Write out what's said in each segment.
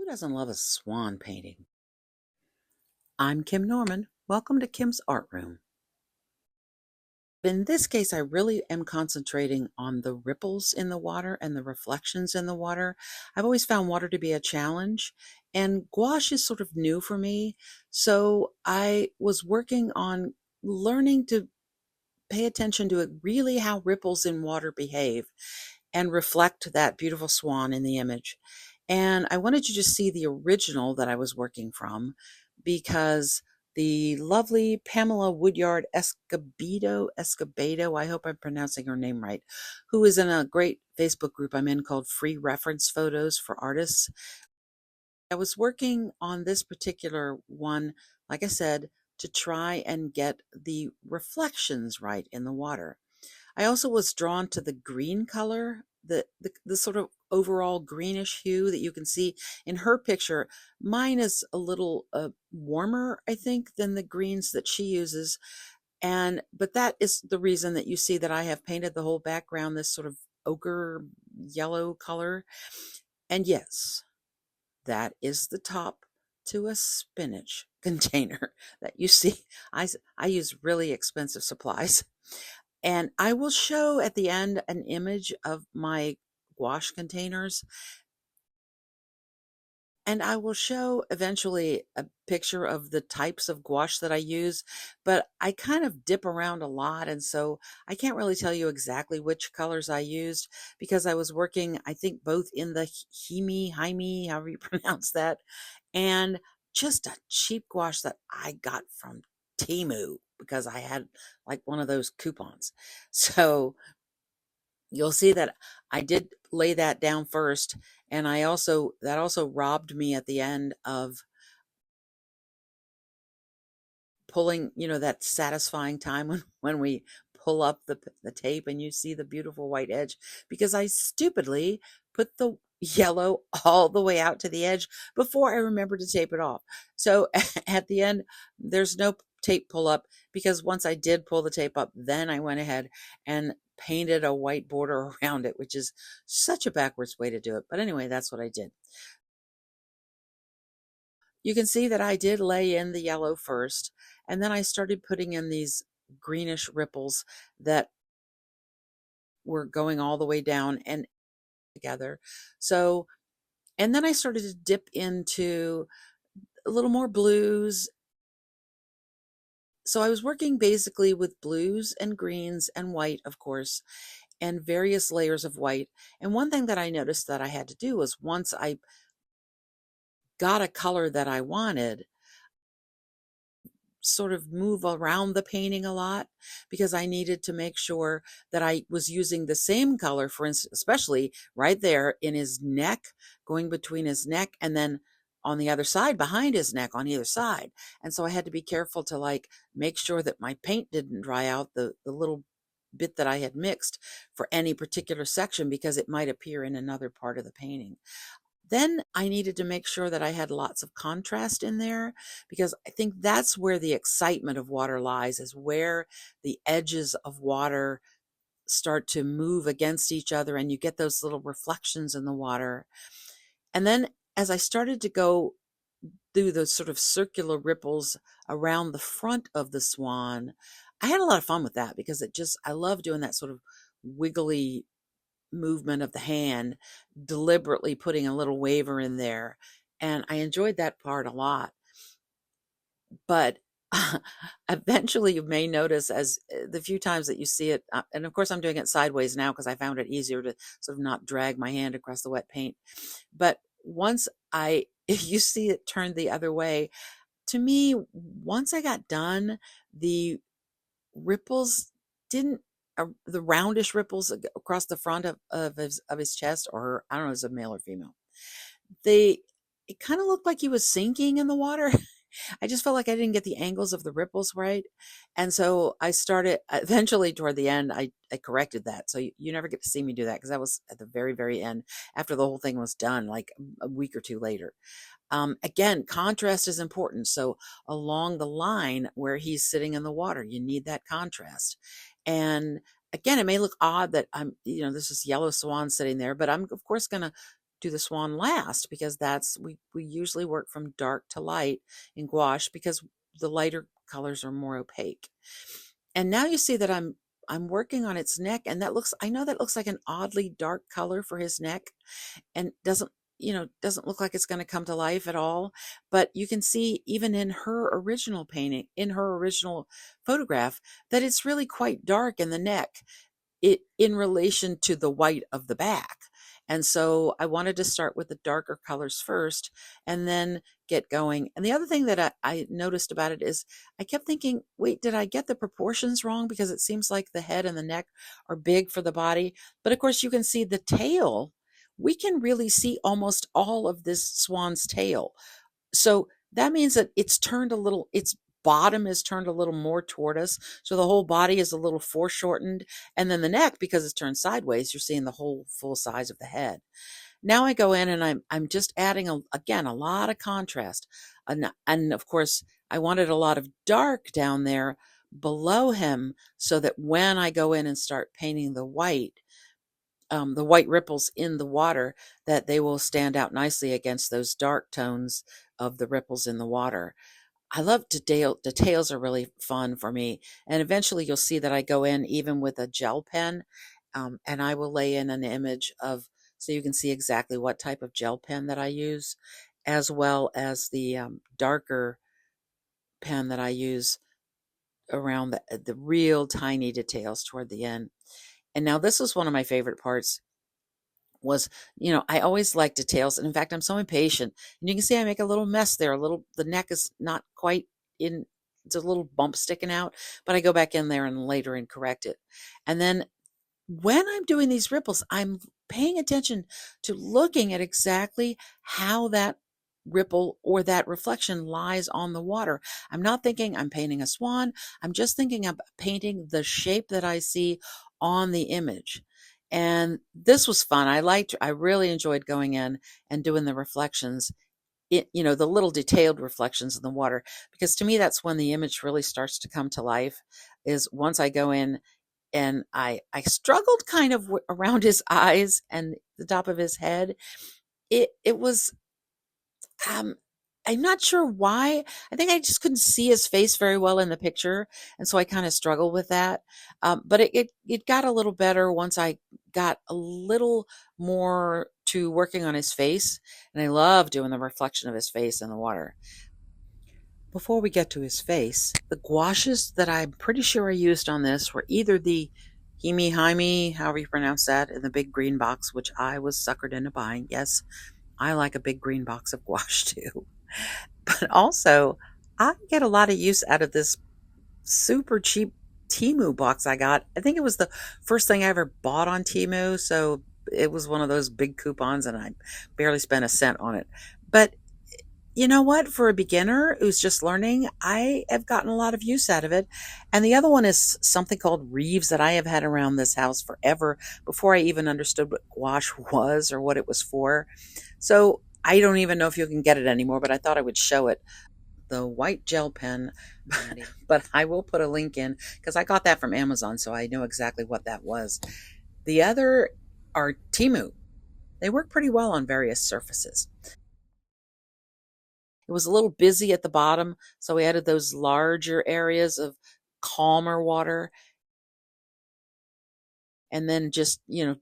Who doesn't love a swan painting? I'm Kim Norman. Welcome to Kim's Art Room. In this case, I really am concentrating on the ripples in the water and the reflections in the water. I've always found water to be a challenge, and gouache is sort of new for me. So I was working on learning to pay attention to it, really how ripples in water behave and reflect that beautiful swan in the image. And I wanted you to see the original that I was working from because the lovely Pamela Woodyard Escobedo, I hope I'm pronouncing her name right, who is in a great Facebook group I'm in called Free Reference Photos for Artists. I was working on this particular one, like I said, to try and get the reflections right in the water. I also was drawn to the green color, the sort of overall greenish hue that you can see in her picture. Mine is a little warmer, I think, than the greens that she uses. But that is the reason that you see that I have painted the whole background this sort of ochre yellow color. And yes, that is the top to a spinach container that you see. I use really expensive supplies. And I will show at the end an image of my gouache containers. And I will show eventually a picture of the types of gouache that I use, but I kind of dip around a lot. And so I can't really tell you exactly which colors I used because I was working, I think, both in the Himi, however you pronounce that, and just a cheap gouache that I got from Temu because I had like one of those coupons. So you'll see that I did lay that down first, and that also robbed me at the end of pulling, that satisfying time when we pull up the tape and you see the beautiful white edge, because I stupidly put the yellow all the way out to the edge before I remembered to tape it off. So at the end, there's no tape pull up because once I did pull the tape up, then I went ahead and painted a white border around it, which is such a backwards way to do it. But anyway, that's what I did. You can see that I did lay in the yellow first, and then I started putting in these greenish ripples that were going all the way down and together. So, and then I started to dip into a little more blues. So I was working basically with blues and greens and white, of course, and various layers of white. And one thing that I noticed that I had to do was once I got a color that I wanted, sort of move around the painting a lot because I needed to make sure that I was using the same color, for instance, especially right there in his neck, going between his neck and then on the other side, behind his neck on either side. And so I had to be careful to like make sure that my paint didn't dry out the little bit that I had mixed for any particular section because it might appear in another part of the painting. Then I needed to make sure that I had lots of contrast in there because I think that's where the excitement of water lies, is where the edges of water start to move against each other and you get those little reflections in the water. And then as I started to go through those sort of circular ripples around the front of the swan, I had a lot of fun with that because I love doing that sort of wiggly movement of the hand, deliberately putting a little waver in there. And I enjoyed that part a lot. But eventually you may notice as the few times that you see it, and of course I'm doing it sideways now because I found it easier to sort of not drag my hand across the wet paint. But if you see it turned the other way, to me, once I got done, the ripples didn't the roundish ripples across the front of his chest, or I don't know, is it male or female? It kind of looked like he was sinking in the water. I just felt like I didn't get the angles of the ripples right. And so I started eventually toward the end, I corrected that. So you never get to see me do that because that was at the very, very end after the whole thing was done, like a week or two later. Again, contrast is important. So along the line where he's sitting in the water, you need that contrast. And again, it may look odd that this is yellow swan sitting there, but I'm of course going to do the swan last because we usually work from dark to light in gouache because the lighter colors are more opaque. And now you see that I'm working on its neck, and I know that looks like an oddly dark color for his neck and doesn't look like it's going to come to life at all. But you can see even in her original painting, in her original photograph, that it's really quite dark in the neck in relation to the white of the back. And so I wanted to start with the darker colors first and then get going. And the other thing that I noticed about it is I kept thinking, wait, did I get the proportions wrong? Because it seems like the head and the neck are big for the body. But of course, you can see the tail. We can really see almost all of this swan's tail. So that means that its bottom is turned a little more toward us. So the whole body is a little foreshortened. And then the neck, because it's turned sideways, you're seeing the whole full size of the head. Now I go in and I'm just adding again a lot of contrast. And of course, I wanted a lot of dark down there below him so that when I go in and start painting the white ripples in the water, that they will stand out nicely against those dark tones of the ripples in the water. I love details are really fun for me. And eventually you'll see that I go in even with a gel pen, and I will lay in an image so you can see exactly what type of gel pen that I use, as well as the darker pen that I use around the real tiny details toward the end. And now this was one of my favorite parts was, I always like details. And in fact, I'm so impatient. And you can see I make a little mess there. The neck is not quite in, it's a little bump sticking out, but I go back in there and later and correct it. And then when I'm doing these ripples, I'm paying attention to looking at exactly how that ripple or that reflection lies on the water. I'm not thinking I'm painting a swan. I'm just thinking of painting the shape that I see on the image. And this was fun. I really enjoyed going in and doing the reflections, the little detailed reflections in the water, because to me, that's when the image really starts to come to life, is once I go in and I struggled kind of around his eyes and the top of his head. It was, um, I'm not sure why. I think I just couldn't see his face very well in the picture, and so I kind of struggled with that. But it got a little better once I got a little more to working on his face, and I love doing the reflection of his face in the water. Before we get to his face, the gouaches that I'm pretty sure I used on this were either the Himi, however you pronounce that, in the big green box, which I was suckered into buying. Yes, I like a big green box of gouache too. But also, I get a lot of use out of this super cheap Temu box I got. I think it was the first thing I ever bought on Temu, so it was one of those big coupons, and I barely spent a cent on it. But you know what? For a beginner who's just learning, I have gotten a lot of use out of it. And the other one is something called Reeves that I have had around this house forever, before I even understood what gouache was or what it was for. So I don't even know if you can get it anymore, but I thought I would show it. The white gel pen, but I will put a link in because I got that from Amazon, so I know exactly what that was. The other are Temu. They work pretty well on various surfaces. It was a little busy at the bottom, so we added those larger areas of calmer water, and then just,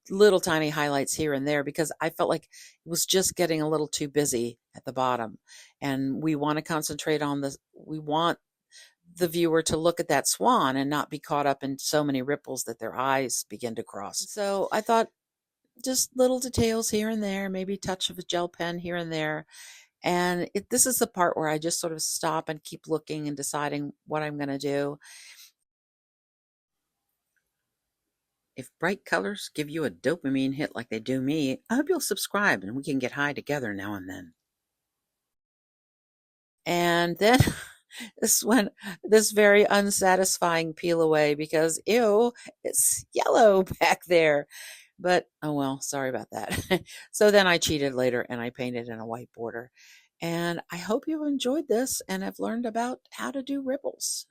little tiny highlights here and there, because I felt like it was just getting a little too busy at the bottom. And we want to concentrate on we want the viewer to look at that swan and not be caught up in so many ripples that their eyes begin to cross. So I thought just little details here and there, maybe a touch of a gel pen here and there. And this is the part where I just sort of stop and keep looking and deciding what I'm going to do. If bright colors give you a dopamine hit like they do me, I hope you'll subscribe and we can get high together now and then. And then this very unsatisfying peel away because, ew, it's yellow back there. But, oh well, sorry about that. So then I cheated later and I painted in a white border. And I hope you enjoyed this and have learned about how to do ripples.